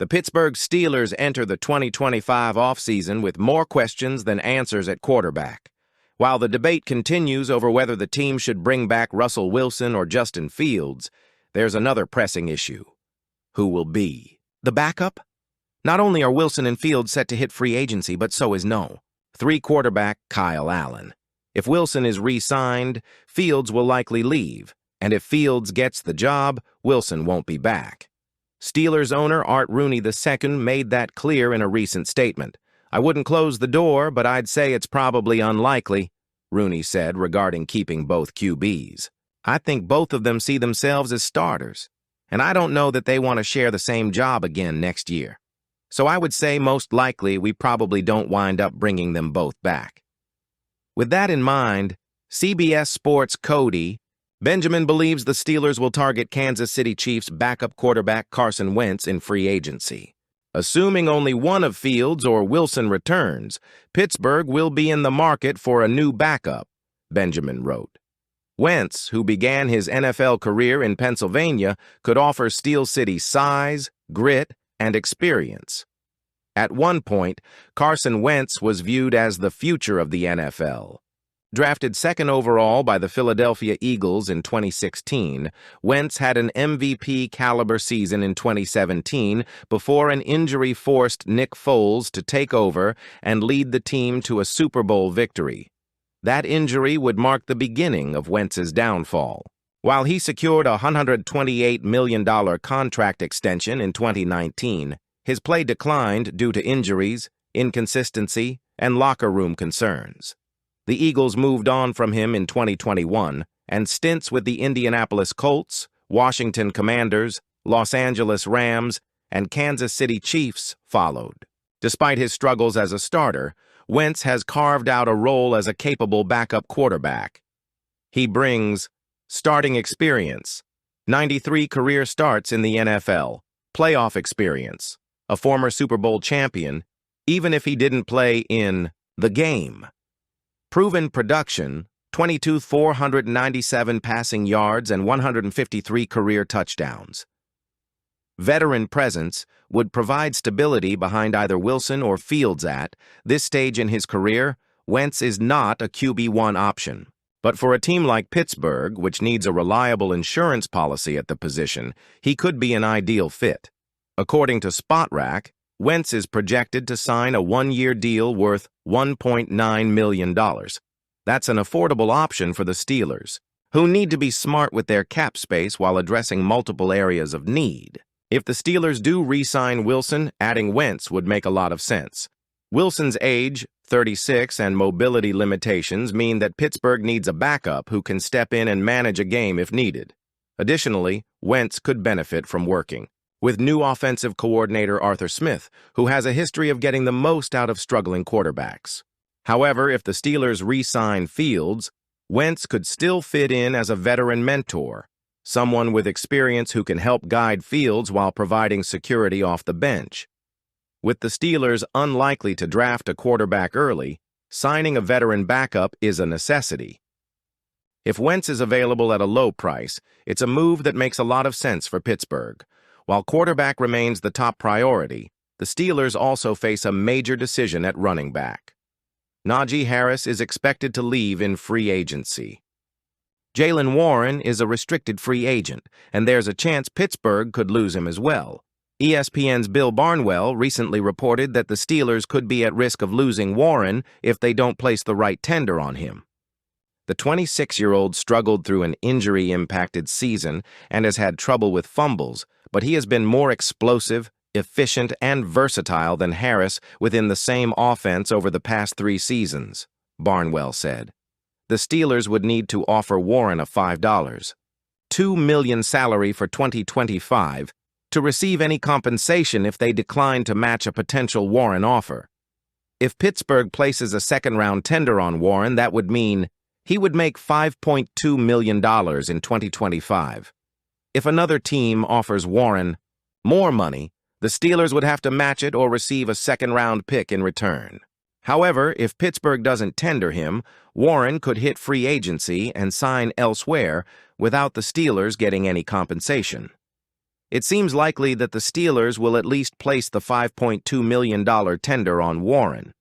The Pittsburgh Steelers enter the 2025 offseason with more questions than answers at quarterback. While the debate continues over whether the team should bring back Russell Wilson or Justin Fields, there's another pressing issue. Who will be the backup? Not only are Wilson and Fields set to hit free agency, but so is quarterback Kyle Allen. If Wilson is re-signed, Fields will likely leave, and if Fields gets the job, Wilson won't be back. Steelers owner Art Rooney II made that clear in a recent statement. "I wouldn't close the door, but I'd say it's probably unlikely," Rooney said regarding keeping both QBs. "I think both of them see themselves as starters, and I don't know that they want to share the same job again next year. So I would say most likely we probably don't wind up bringing them both back." With that in mind, CBS Sports' Cody Benjamin believes the Steelers will target Kansas City Chiefs backup quarterback Carson Wentz in free agency. Assuming only one of Fields or Wilson returns, Pittsburgh will be in the market for a new backup, Benjamin wrote. Wentz, who began his NFL career in Pennsylvania, could offer Steel City size, grit, and experience. At one point, Carson Wentz was viewed as the future of the NFL. Drafted second overall by the Philadelphia Eagles in 2016, Wentz had an MVP-caliber season in 2017 before an injury forced Nick Foles to take over and lead the team to a Super Bowl victory. That injury would mark the beginning of Wentz's downfall. While he secured a $128 million contract extension in 2019, his play declined due to injuries, inconsistency, and locker room concerns. The Eagles moved on from him in 2021, and stints with the Indianapolis Colts, Washington Commanders, Los Angeles Rams, and Kansas City Chiefs followed. Despite his struggles as a starter, Wentz has carved out a role as a capable backup quarterback. He brings starting experience, 93 career starts in the NFL, playoff experience, a former Super Bowl champion, even if he didn't play in the game. Proven production, 497 passing yards and 153 career touchdowns. Veteran presence would provide stability behind either Wilson or Fields at this stage in his career. Wentz is not a QB1 option. But for a team like Pittsburgh, which needs a reliable insurance policy at the position, he could be an ideal fit. According to SpotRack, Wentz is projected to sign a one-year deal worth $1.9 million. That's an affordable option for the Steelers, who need to be smart with their cap space while addressing multiple areas of need. If the Steelers do re-sign Wilson, adding Wentz would make a lot of sense. Wilson's age, 36, and mobility limitations mean that Pittsburgh needs a backup who can step in and manage a game if needed. Additionally, Wentz could benefit from working with new offensive coordinator Arthur Smith, who has a history of getting the most out of struggling quarterbacks. However, if the Steelers re-sign Fields, Wentz could still fit in as a veteran mentor, someone with experience who can help guide Fields while providing security off the bench. With the Steelers unlikely to draft a quarterback early, signing a veteran backup is a necessity. If Wentz is available at a low price, it's a move that makes a lot of sense for Pittsburgh. While quarterback remains the top priority, the Steelers also face a major decision at running back. Najee Harris is expected to leave in free agency. Jaylen Warren is a restricted free agent, and there's a chance Pittsburgh could lose him as well. ESPN's Bill Barnwell recently reported that the Steelers could be at risk of losing Warren if they don't place the right tender on him. The 26-year-old struggled through an injury-impacted season and has had trouble with fumbles, but he has been more explosive, efficient, and versatile than Harris within the same offense over the past 3 seasons, Barnwell said. The Steelers would need to offer Warren a $5.2 million salary for 2025 to receive any compensation if they decline to match a potential Warren offer. If Pittsburgh places a second-round tender on Warren, that would mean he would make $5.2 million in 2025. If another team offers Warren more money, the Steelers would have to match it or receive a second-round pick in return. However, if Pittsburgh doesn't tender him, Warren could hit free agency and sign elsewhere without the Steelers getting any compensation. It seems likely that the Steelers will at least place the $5.2 million tender on Warren.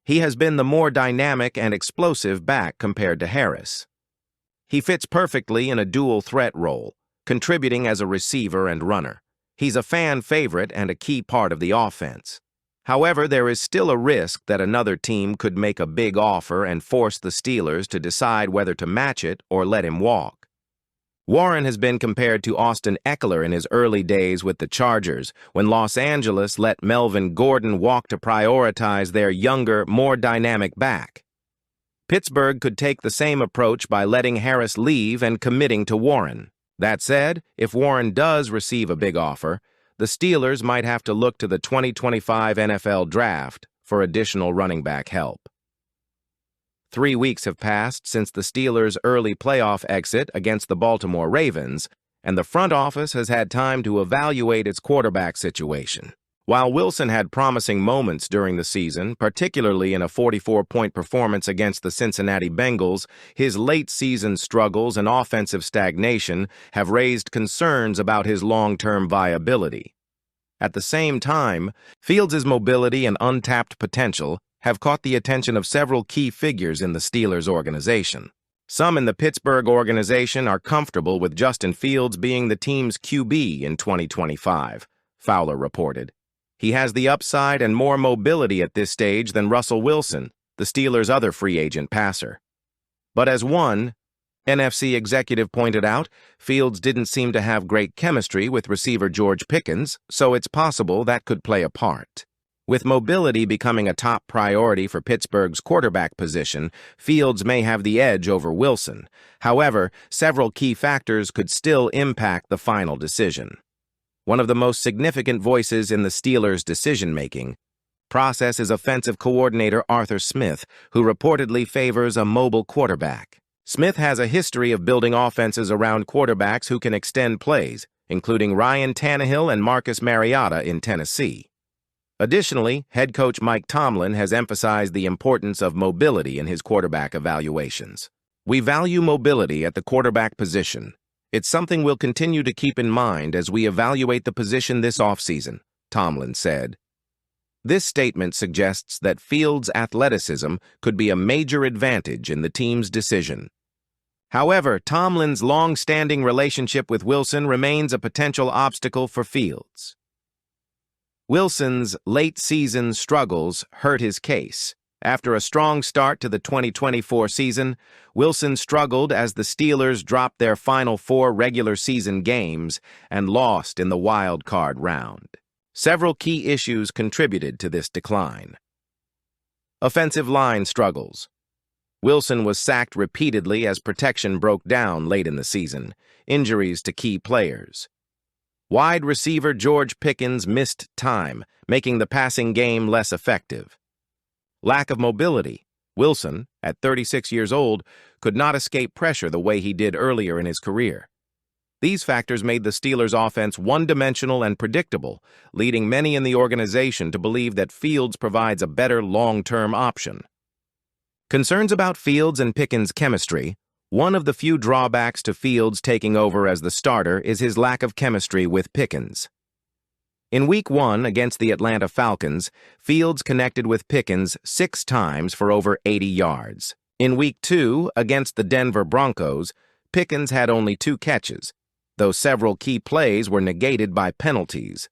He has been the more dynamic and explosive back compared to Harris. He fits perfectly in a dual-threat role, contributing as a receiver and runner. He's a fan favorite and a key part of the offense. However, there is still a risk that another team could make a big offer and force the Steelers to decide whether to match it or let him walk. Warren has been compared to Austin Eckler in his early days with the Chargers, when Los Angeles let Melvin Gordon walk to prioritize their younger, more dynamic back. Pittsburgh could take the same approach by letting Harris leave and committing to Warren. That said, if Warren does receive a big offer, the Steelers might have to look to the 2025 NFL Draft for additional running back help. 3 weeks have passed since the Steelers' early playoff exit against the Baltimore Ravens, and the front office has had time to evaluate its quarterback situation. While Wilson had promising moments during the season, particularly in a 44-point performance against the Cincinnati Bengals, his late-season struggles and offensive stagnation have raised concerns about his long-term viability. At the same time, Fields' mobility and untapped potential have caught the attention of several key figures in the Steelers organization. Some in the Pittsburgh organization are comfortable with Justin Fields being the team's QB in 2025, Fowler reported. He has the upside and more mobility at this stage than Russell Wilson, the Steelers' other free agent passer. But as one NFC executive pointed out, Fields didn't seem to have great chemistry with receiver George Pickens, so it's possible that could play a part. With mobility becoming a top priority for Pittsburgh's quarterback position, Fields may have the edge over Wilson. However, several key factors could still impact the final decision. One of the most significant voices in the Steelers' decision-making process is offensive coordinator Arthur Smith, who reportedly favors a mobile quarterback. Smith has a history of building offenses around quarterbacks who can extend plays, including Ryan Tannehill and Marcus Mariota in Tennessee. Additionally, head coach Mike Tomlin has emphasized the importance of mobility in his quarterback evaluations. "We value mobility at the quarterback position. It's something we'll continue to keep in mind as we evaluate the position this offseason," Tomlin said. This statement suggests that Fields' athleticism could be a major advantage in the team's decision. However, Tomlin's long-standing relationship with Wilson remains a potential obstacle for Fields. Wilson's late-season struggles hurt his case. After a strong start to the 2024 season, Wilson struggled as the Steelers dropped their final 4 regular season games and lost in the wild card round. Several key issues contributed to this decline. Offensive line struggles. Wilson was sacked repeatedly as protection broke down late in the season. Injuries to key players. Wide receiver George Pickens missed time, making the passing game less effective. Lack of mobility. Wilson, at 36 years old, could not escape pressure the way he did earlier in his career. These factors made the Steelers' offense one-dimensional and predictable, leading many in the organization to believe that Fields provides a better long-term option. Concerns about Fields and Pickens' chemistry. One of the few drawbacks to Fields taking over as the starter is his lack of chemistry with Pickens. In Week 1 against the Atlanta Falcons, Fields connected with Pickens 6 times for over 80 yards. In Week 2 against the Denver Broncos, Pickens had only 2 catches, though several key plays were negated by penalties.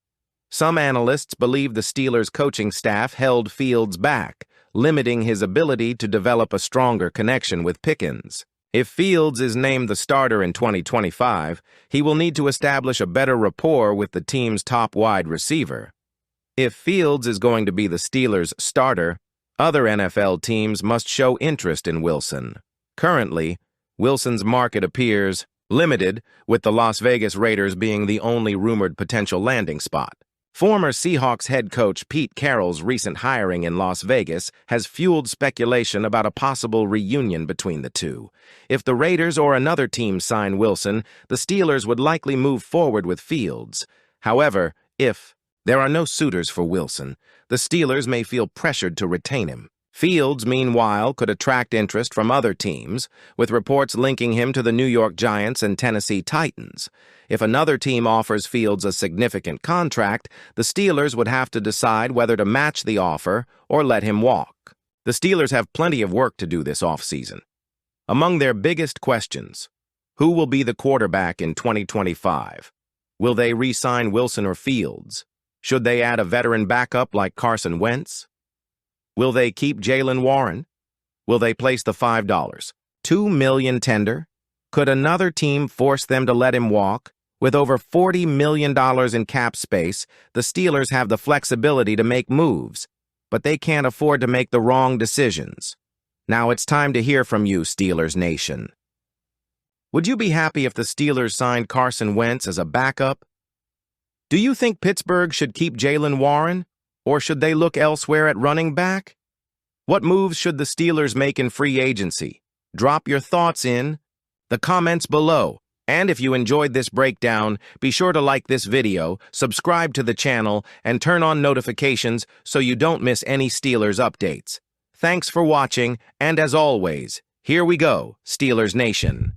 Some analysts believe the Steelers' coaching staff held Fields back, limiting his ability to develop a stronger connection with Pickens. If Fields is named the starter in 2025, he will need to establish a better rapport with the team's top wide receiver. If Fields is going to be the Steelers' starter, other NFL teams must show interest in Wilson. Currently, Wilson's market appears limited, with the Las Vegas Raiders being the only rumored potential landing spot. Former Seahawks head coach Pete Carroll's recent hiring in Las Vegas has fueled speculation about a possible reunion between the two. If the Raiders or another team sign Wilson, the Steelers would likely move forward with Fields. However, if there are no suitors for Wilson, the Steelers may feel pressured to retain him. Fields, meanwhile, could attract interest from other teams, with reports linking him to the New York Giants and Tennessee Titans. If another team offers Fields a significant contract, the Steelers would have to decide whether to match the offer or let him walk. The Steelers have plenty of work to do this offseason. Among their biggest questions: who will be the quarterback in 2025? Will they re-sign Wilson or Fields? Should they add a veteran backup like Carson Wentz? Will they keep Jaylen Warren? Will they place the $2 million tender? Could another team force them to let him walk? With over $40 million in cap space, the Steelers have the flexibility to make moves, but they can't afford to make the wrong decisions. Now it's time to hear from you, Steelers Nation. Would you be happy if the Steelers signed Carson Wentz as a backup? Do you think Pittsburgh should keep Jaylen Warren? Or should they look elsewhere at running back? What moves should the Steelers make in free agency? Drop your thoughts in the comments below. And if you enjoyed this breakdown, be sure to like this video, subscribe to the channel, and turn on notifications so you don't miss any Steelers updates. Thanks for watching, and as always, here we go, Steelers Nation.